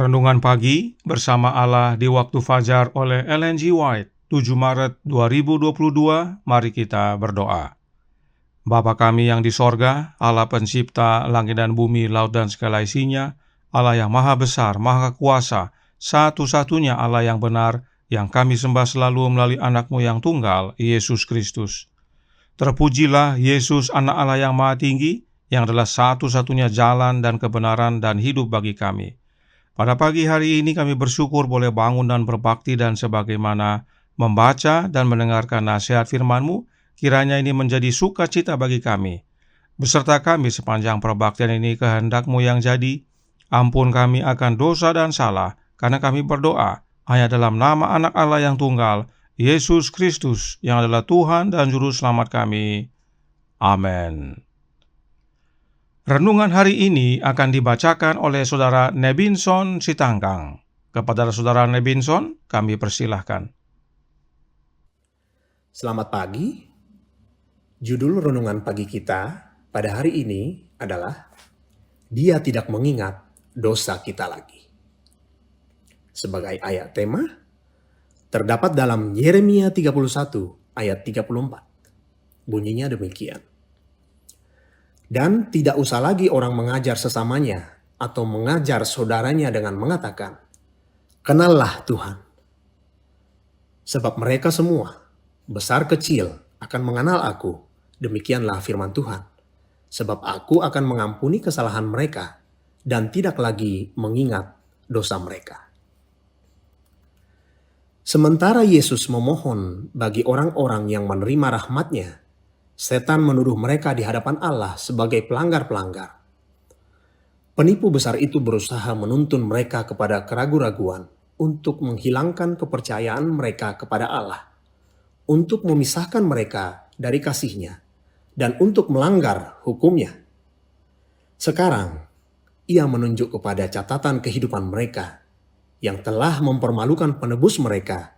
Renungan Pagi bersama Allah di Waktu Fajar oleh Ellen G. White, 7 Maret 2022. Mari kita berdoa. Bapa kami yang di sorga, Allah pencipta langit dan bumi, laut dan segala isinya, Allah yang maha besar, maha kuasa, satu-satunya Allah yang benar, yang kami sembah selalu melalui anak-Mu yang tunggal, Yesus Kristus. Terpujilah Yesus, anak Allah yang maha tinggi, yang adalah satu-satunya jalan dan kebenaran dan hidup bagi kami. Pada pagi hari ini kami bersyukur boleh bangun dan berbakti, dan sebagaimana membaca dan mendengarkan nasihat firman-Mu, kiranya ini menjadi sukacita bagi kami. Beserta kami sepanjang perbaktian ini, kehendak-Mu yang jadi. Ampun kami akan dosa dan salah, karena kami berdoa hanya dalam nama anak Allah yang tunggal, Yesus Kristus, yang adalah Tuhan dan Juru Selamat kami. Amin. Renungan hari ini akan dibacakan oleh Saudara Nebinson Sitanggang. Kepada Saudara Nebinson, kami persilahkan. Selamat pagi. Judul renungan pagi kita pada hari ini adalah Dia tidak mengingat dosa kita lagi. Sebagai ayat tema, terdapat dalam Yeremia 31 ayat 34. Bunyinya demikian. Dan tidak usah lagi orang mengajar sesamanya atau mengajar saudaranya dengan mengatakan, "Kenallah Tuhan." Sebab mereka semua, besar kecil, akan mengenal aku. Demikianlah firman Tuhan. Sebab aku akan mengampuni kesalahan mereka dan tidak lagi mengingat dosa mereka. Sementara Yesus memohon bagi orang-orang yang menerima rahmat-Nya, setan menuduh mereka di hadapan Allah sebagai pelanggar-pelanggar. Penipu besar itu berusaha menuntun mereka kepada keraguan-raguan untuk menghilangkan kepercayaan mereka kepada Allah, untuk memisahkan mereka dari kasih-Nya, dan untuk melanggar hukum-Nya. Sekarang, Ia menunjuk kepada catatan kehidupan mereka yang telah mempermalukan penebus mereka,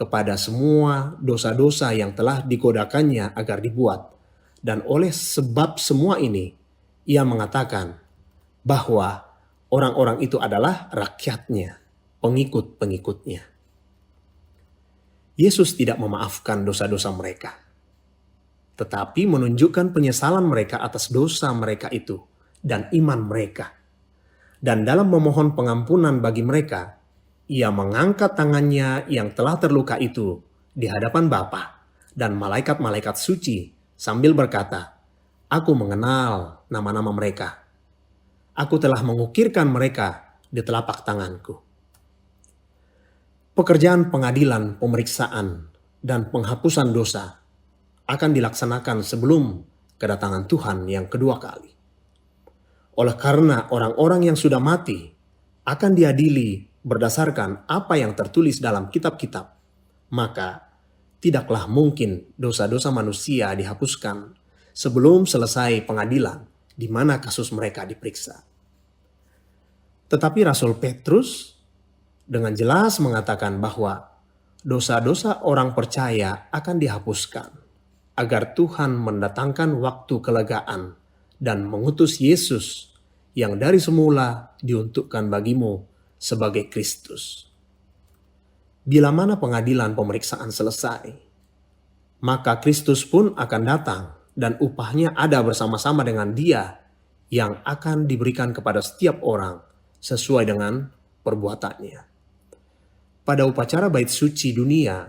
kepada semua dosa-dosa yang telah digodakannya agar dibuat. Dan oleh sebab semua ini, Ia mengatakan bahwa orang-orang itu adalah rakyat-Nya, pengikut-pengikut-Nya. Yesus tidak memaafkan dosa-dosa mereka, tetapi menunjukkan penyesalan mereka atas dosa mereka itu dan iman mereka. Dan dalam memohon pengampunan bagi mereka, Ia mengangkat tangannya yang telah terluka itu di hadapan Bapa dan malaikat-malaikat suci sambil berkata, "Aku mengenal nama-nama mereka. Aku telah mengukirkan mereka di telapak tanganku." Pekerjaan pengadilan, pemeriksaan, dan penghapusan dosa akan dilaksanakan sebelum kedatangan Tuhan yang kedua kali. Oleh karena orang-orang yang sudah mati akan diadili berdasarkan apa yang tertulis dalam kitab-kitab, maka tidaklah mungkin dosa-dosa manusia dihapuskan sebelum selesai pengadilan di mana kasus mereka diperiksa. Tetapi Rasul Petrus dengan jelas mengatakan bahwa dosa-dosa orang percaya akan dihapuskan agar Tuhan mendatangkan waktu kelegaan dan mengutus Yesus yang dari semula diuntukkan bagimu sebagai Kristus. Bila mana pengadilan pemeriksaan selesai, maka Kristus pun akan datang dan upahnya ada bersama-sama dengan Dia yang akan diberikan kepada setiap orang sesuai dengan perbuatannya. Pada upacara bait suci dunia,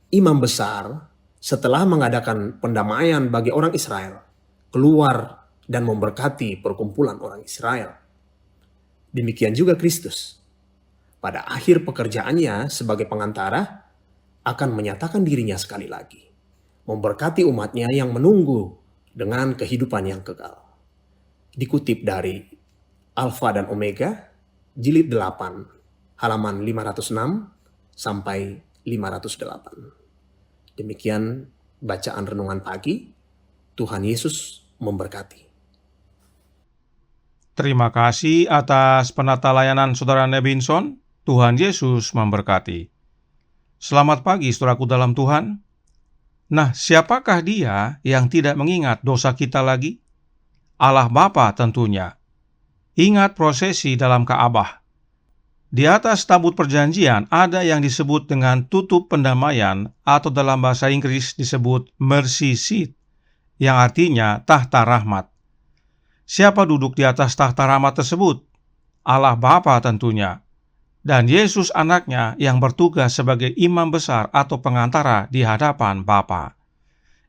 imam besar setelah mengadakan pendamaian bagi orang Israel, keluar dan memberkati perkumpulan orang Israel. Demikian juga Kristus. Pada akhir pekerjaannya sebagai pengantara, akan menyatakan dirinya sekali lagi, memberkati umatnya yang menunggu dengan kehidupan yang kekal. Dikutip dari Alfa dan Omega, jilid 8, halaman 506 sampai 508. Demikian bacaan renungan pagi. Tuhan Yesus memberkati. Terima kasih atas penata layanan Saudara Nebinson. Tuhan Yesus memberkati. Selamat pagi, saudaraku dalam Tuhan. Nah, siapakah Dia yang tidak mengingat dosa kita lagi? Allah Bapa tentunya. Ingat prosesi dalam Ka'bah. Di atas tabut perjanjian ada yang disebut dengan tutup pendamaian atau dalam bahasa Inggris disebut mercy seat, yang artinya tahta rahmat. Siapa duduk di atas tahta rahmat tersebut? Allah Bapa tentunya. Dan Yesus anaknya yang bertugas sebagai imam besar atau pengantara di hadapan Bapa.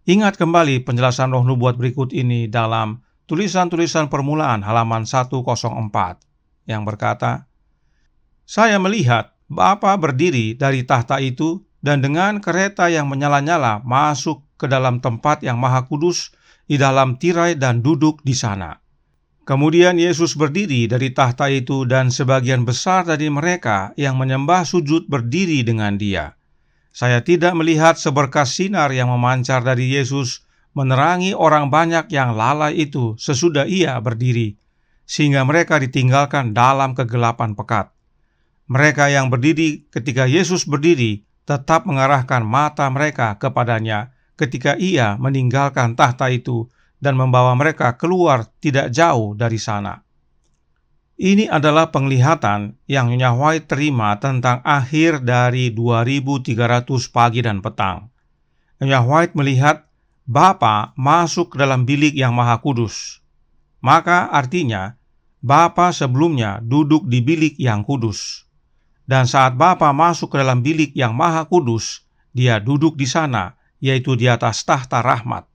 Ingat kembali penjelasan Roh Nubuat berikut ini dalam tulisan-tulisan permulaan halaman 104 yang berkata, "Saya melihat Bapa berdiri dari tahta itu dan dengan kereta yang menyala-nyala masuk ke dalam tempat yang maha kudus di dalam tirai dan duduk di sana. Kemudian Yesus berdiri dari tahta itu dan sebagian besar dari mereka yang menyembah sujud berdiri dengan Dia. Saya tidak melihat seberkas sinar yang memancar dari Yesus menerangi orang banyak yang lalai itu sesudah Ia berdiri, sehingga mereka ditinggalkan dalam kegelapan pekat. Mereka yang berdiri ketika Yesus berdiri tetap mengarahkan mata mereka kepadanya ketika Ia meninggalkan tahta itu dan membawa mereka keluar tidak jauh dari sana." Ini adalah penglihatan yang Nyonya White terima tentang akhir dari 2300 pagi dan petang. Nyonya White melihat Bapa masuk ke dalam bilik yang maha kudus. Maka artinya Bapa sebelumnya duduk di bilik yang kudus. Dan saat Bapa masuk ke dalam bilik yang maha kudus, Dia duduk di sana, yaitu di atas tahta rahmat.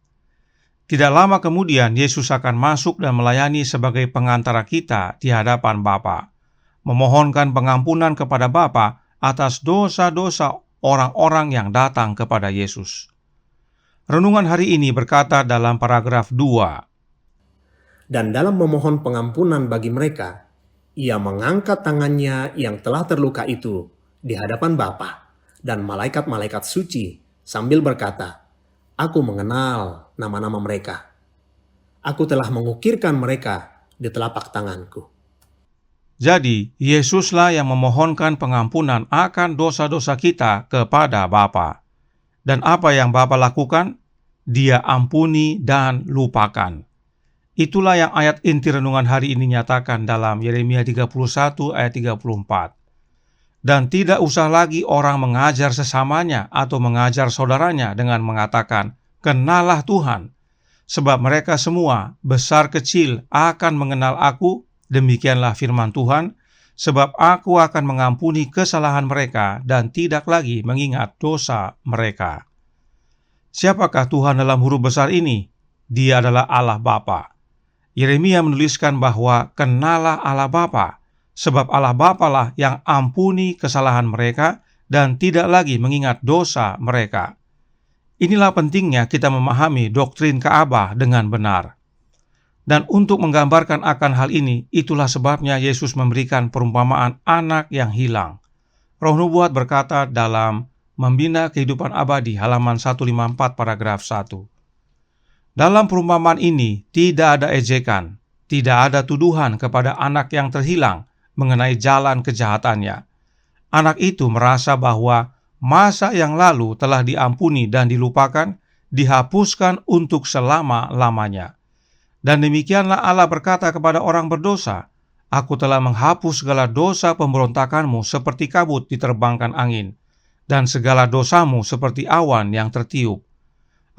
Tidak lama kemudian Yesus akan masuk dan melayani sebagai pengantara kita di hadapan Bapa, memohonkan pengampunan kepada Bapa atas dosa-dosa orang-orang yang datang kepada Yesus. Renungan hari ini berkata dalam paragraf 2, Dan dalam memohon pengampunan bagi mereka, Ia mengangkat tangannya yang telah terluka itu di hadapan Bapa dan malaikat-malaikat suci sambil berkata, "Aku mengenal nama-nama mereka. Aku telah mengukirkan mereka di telapak tanganku." Jadi, Yesuslah yang memohonkan pengampunan akan dosa-dosa kita kepada Bapa. Dan apa yang Bapa lakukan? Dia ampuni dan lupakan. Itulah yang ayat inti renungan hari ini nyatakan dalam Yeremia 31 ayat 34. Dan tidak usah lagi orang mengajar sesamanya atau mengajar saudaranya dengan mengatakan, "Kenalah Tuhan," sebab mereka semua, besar kecil, akan mengenal aku, demikianlah firman Tuhan, sebab aku akan mengampuni kesalahan mereka dan tidak lagi mengingat dosa mereka. Siapakah Tuhan dalam huruf besar ini? Dia adalah Allah Bapa. Yeremia menuliskan bahwa kenalah Allah Bapa, sebab Allah Bapalah yang ampuni kesalahan mereka dan tidak lagi mengingat dosa mereka. Inilah pentingnya kita memahami doktrin Ka'bah dengan benar. Dan untuk menggambarkan akan hal ini, itulah sebabnya Yesus memberikan perumpamaan anak yang hilang. Roh Nubuat berkata dalam Membina Kehidupan Abadi halaman 154 paragraf 1. Dalam perumpamaan ini tidak ada ejekan, tidak ada tuduhan kepada anak yang terhilang mengenai jalan kejahatannya. Anak itu merasa bahwa masa yang lalu telah diampuni dan dilupakan, dihapuskan untuk selama-lamanya. Dan demikianlah Allah berkata kepada orang berdosa, "Aku telah menghapus segala dosa pemberontakanmu seperti kabut diterbangkan angin, dan segala dosamu seperti awan yang tertiup.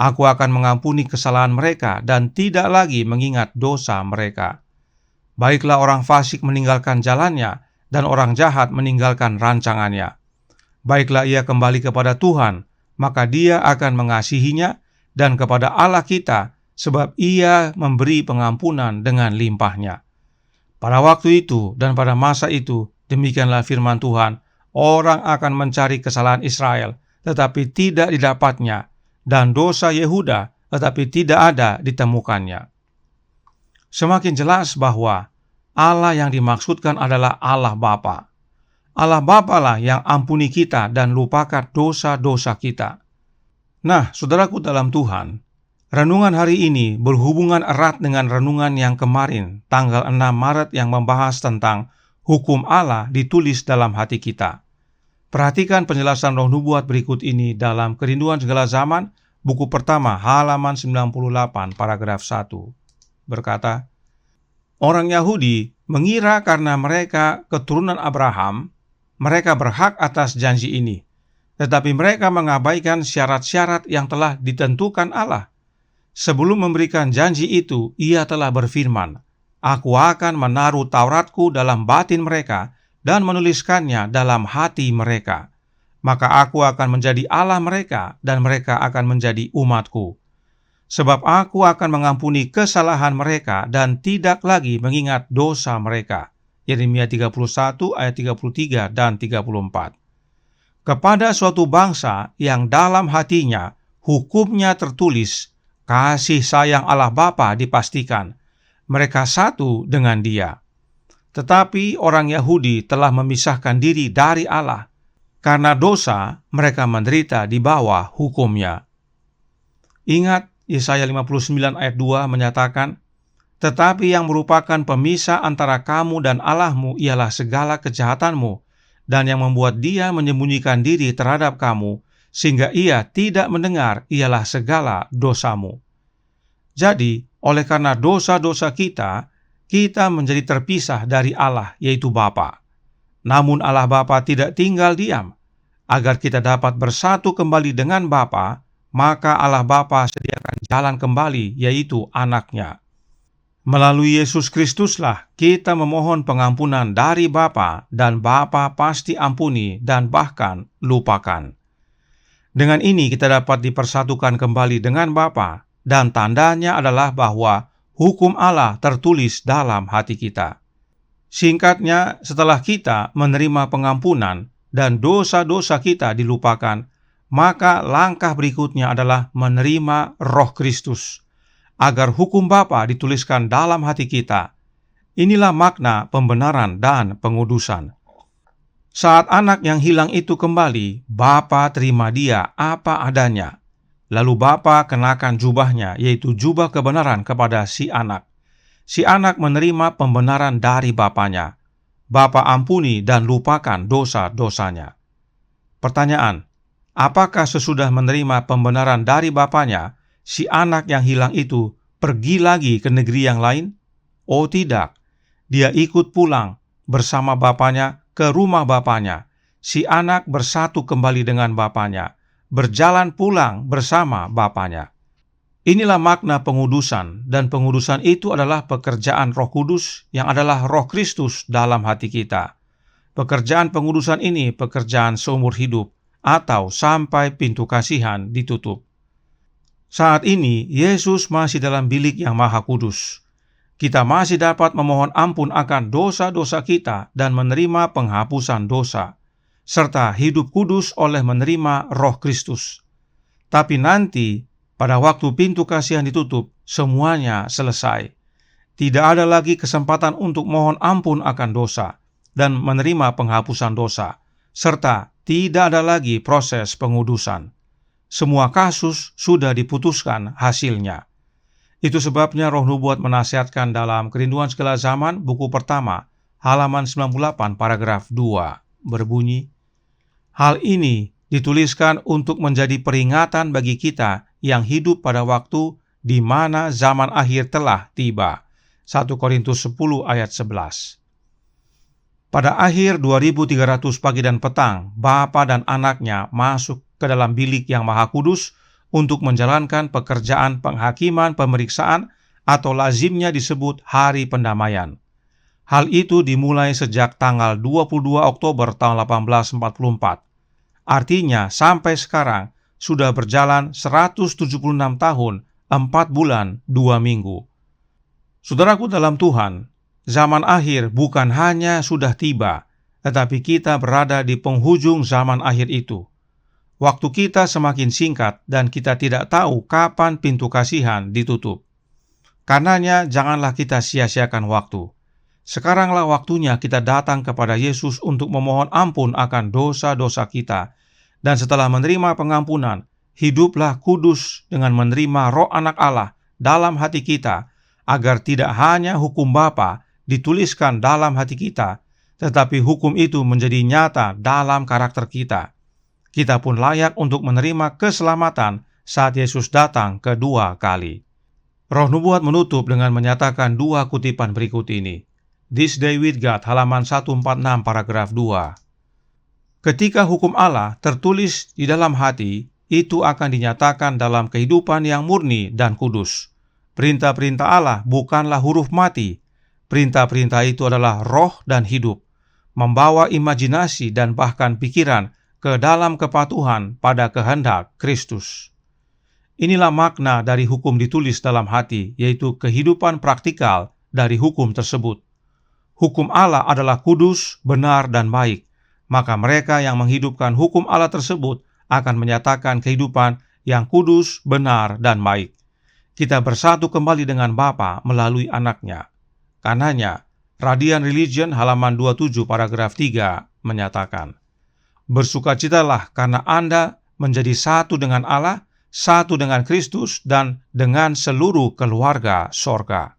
Aku akan mengampuni kesalahan mereka dan tidak lagi mengingat dosa mereka." Baiklah orang fasik meninggalkan jalannya, dan orang jahat meninggalkan rancangannya. Baiklah ia kembali kepada Tuhan, maka Dia akan mengasihinya, dan kepada Allah kita, sebab Ia memberi pengampunan dengan limpahnya. Pada waktu itu dan pada masa itu, demikianlah firman Tuhan, orang akan mencari kesalahan Israel, tetapi tidak didapatnya, dan dosa Yehuda, tetapi tidak ada ditemukannya. Semakin jelas bahwa Allah yang dimaksudkan adalah Allah Bapa. Allah Bapalah yang ampuni kita dan lupakan dosa-dosa kita. Nah, saudaraku dalam Tuhan, renungan hari ini berhubungan erat dengan renungan yang kemarin, tanggal 6 Maret yang membahas tentang hukum Allah ditulis dalam hati kita. Perhatikan penjelasan Roh Nubuat berikut ini dalam Kerinduan Segala Zaman, buku pertama, halaman 98, paragraf 1. Berkata, orang Yahudi mengira karena mereka keturunan Abraham, mereka berhak atas janji ini, tetapi mereka mengabaikan syarat-syarat yang telah ditentukan Allah. Sebelum memberikan janji itu, Ia telah berfirman, "Aku akan menaruh Tauratku dalam batin mereka dan menuliskannya dalam hati mereka. Maka aku akan menjadi Allah mereka dan mereka akan menjadi umatku. Sebab aku akan mengampuni kesalahan mereka dan tidak lagi mengingat dosa mereka." Yeremia 31 ayat 33 dan 34. Kepada suatu bangsa yang dalam hatinya hukumnya tertulis, kasih sayang Allah Bapa dipastikan, mereka satu dengan Dia. Tetapi orang Yahudi telah memisahkan diri dari Allah. Karena dosa, mereka menderita di bawah hukumnya. Ingat, Yesaya 59 ayat 2 menyatakan, "Tetapi yang merupakan pemisah antara kamu dan Allahmu ialah segala kejahatanmu, dan yang membuat Dia menyembunyikan diri terhadap kamu, sehingga Ia tidak mendengar ialah segala dosamu." Jadi, oleh karena dosa-dosa kita menjadi terpisah dari Allah, yaitu Bapa. Namun Allah Bapa tidak tinggal diam. Agar kita dapat bersatu kembali dengan Bapa, maka Allah Bapa sediakan jalan kembali, yaitu Anak-Nya. Melalui Yesus Kristuslah kita memohon pengampunan dari Bapa, dan Bapa pasti ampuni dan bahkan lupakan. Dengan ini kita dapat dipersatukan kembali dengan Bapa, dan tandanya adalah bahwa hukum Allah tertulis dalam hati kita. Singkatnya, setelah kita menerima pengampunan dan dosa-dosa kita dilupakan, maka langkah berikutnya adalah menerima Roh Kristus, agar hukum Bapa dituliskan dalam hati kita. Inilah makna pembenaran dan pengudusan. Saat anak yang hilang itu kembali, Bapa terima dia apa adanya. Lalu Bapa kenakan jubahnya, yaitu jubah kebenaran kepada si anak. Si anak menerima pembenaran dari bapanya. Bapa ampuni dan lupakan dosa-dosanya. Pertanyaan, apakah sesudah menerima pembenaran dari bapanya, si anak yang hilang itu pergi lagi ke negeri yang lain? Oh tidak, dia ikut pulang bersama bapanya ke rumah bapanya. Si anak bersatu kembali dengan bapanya, berjalan pulang bersama bapanya. Inilah makna pengudusan, dan pengudusan itu adalah pekerjaan Roh Kudus yang adalah Roh Kristus dalam hati kita. Pekerjaan pengudusan ini pekerjaan seumur hidup atau sampai pintu kasihan ditutup. Saat ini, Yesus masih dalam bilik yang maha kudus. Kita masih dapat memohon ampun akan dosa-dosa kita dan menerima penghapusan dosa, serta hidup kudus oleh menerima Roh Kristus. Tapi nanti, pada waktu pintu kasihan ditutup, semuanya selesai. Tidak ada lagi kesempatan untuk mohon ampun akan dosa dan menerima penghapusan dosa, serta tidak ada lagi proses pengudusan. Semua kasus sudah diputuskan hasilnya. Itu sebabnya Roh Nubuat menasihatkan dalam Kerinduan Segala Zaman, buku pertama, halaman 98, paragraf 2, berbunyi, "Hal ini dituliskan untuk menjadi peringatan bagi kita yang hidup pada waktu di mana zaman akhir telah tiba." 1 Korintus 10 ayat 11. Pada akhir 2300 pagi dan petang, Bapa dan Anaknya masuk ke dalam bilik yang maha kudus untuk menjalankan pekerjaan penghakiman pemeriksaan atau lazimnya disebut Hari Pendamaian. Hal itu dimulai sejak tanggal 22 Oktober tahun 1844. Artinya sampai sekarang sudah berjalan 176 tahun, 4 bulan, 2 minggu. Saudaraku dalam Tuhan, zaman akhir bukan hanya sudah tiba, tetapi kita berada di penghujung zaman akhir itu. Waktu kita semakin singkat dan kita tidak tahu kapan pintu kasihan ditutup. Karenanya janganlah kita sia-siakan waktu. Sekaranglah waktunya kita datang kepada Yesus untuk memohon ampun akan dosa-dosa kita. Dan setelah menerima pengampunan, hiduplah kudus dengan menerima Roh Anak Allah dalam hati kita, agar tidak hanya hukum Bapa dituliskan dalam hati kita, tetapi hukum itu menjadi nyata dalam karakter kita. Kita pun layak untuk menerima keselamatan saat Yesus datang kedua kali. Roh Nubuat menutup dengan menyatakan 2 kutipan berikut ini. This Day with God, halaman 146, paragraf 2. Ketika hukum Allah tertulis di dalam hati, itu akan dinyatakan dalam kehidupan yang murni dan kudus. Perintah-perintah Allah bukanlah huruf mati. Perintah-perintah itu adalah roh dan hidup, membawa imajinasi dan bahkan pikiran ke dalam kepatuhan pada kehendak Kristus. Inilah makna dari hukum ditulis dalam hati, yaitu kehidupan praktikal dari hukum tersebut. Hukum Allah adalah kudus, benar, dan baik. Maka mereka yang menghidupkan hukum Allah tersebut akan menyatakan kehidupan yang kudus, benar, dan baik. Kita bersatu kembali dengan Bapa melalui anaknya. Karenanya, Radiant Religion halaman 27 paragraf 3 menyatakan, bersukacitalah karena Anda menjadi satu dengan Allah, satu dengan Kristus, dan dengan seluruh keluarga sorga.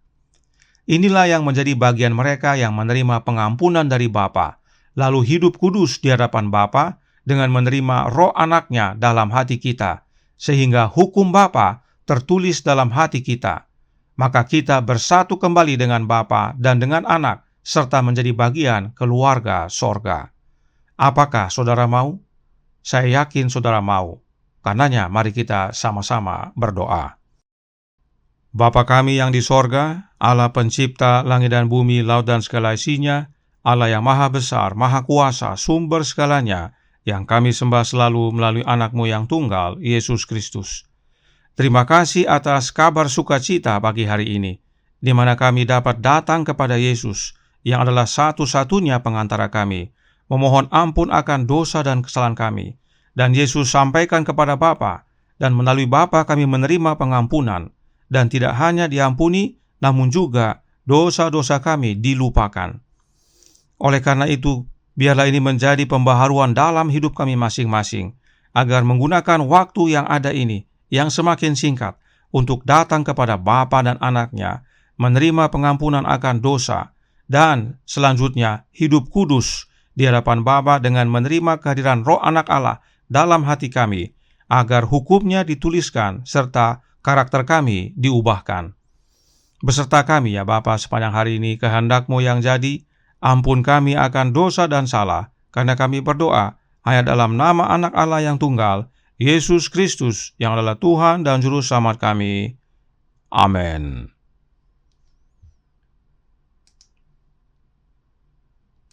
Inilah yang menjadi bagian mereka yang menerima pengampunan dari Bapa, lalu hidup kudus di hadapan Bapa dengan menerima roh anaknya dalam hati kita, sehingga hukum Bapa tertulis dalam hati kita. Maka kita bersatu kembali dengan Bapa dan dengan anak, serta menjadi bagian keluarga sorga. Apakah saudara mau? Saya yakin saudara mau. Karenanya mari kita sama-sama berdoa. Bapa kami yang di sorga, Allah pencipta langit dan bumi, laut dan segala isinya, Allah yang maha besar, maha kuasa, sumber segalanya, yang kami sembah selalu melalui anak-Mu yang tunggal, Yesus Kristus. Terima kasih atas kabar sukacita pagi hari ini, di mana kami dapat datang kepada Yesus, yang adalah satu-satunya pengantara kami, memohon ampun akan dosa dan kesalahan kami. Dan Yesus sampaikan kepada Bapa, dan melalui Bapa kami menerima pengampunan, dan tidak hanya diampuni, namun juga dosa-dosa kami dilupakan. Oleh karena itu, biarlah ini menjadi pembaharuan dalam hidup kami masing-masing, agar menggunakan waktu yang ada ini, yang semakin singkat, untuk datang kepada Bapa dan anaknya, menerima pengampunan akan dosa, dan selanjutnya hidup kudus di hadapan Bapa dengan menerima kehadiran roh anak Allah dalam hati kami, agar hukumnya dituliskan serta karakter kami diubahkan. Beserta kami ya Bapa sepanjang hari ini, kehendak-Mu yang jadi. Ampun kami akan dosa dan salah, karena kami berdoa hanya dalam nama anak Allah yang tunggal, Yesus Kristus, yang adalah Tuhan dan Juru Selamat kami. Amin.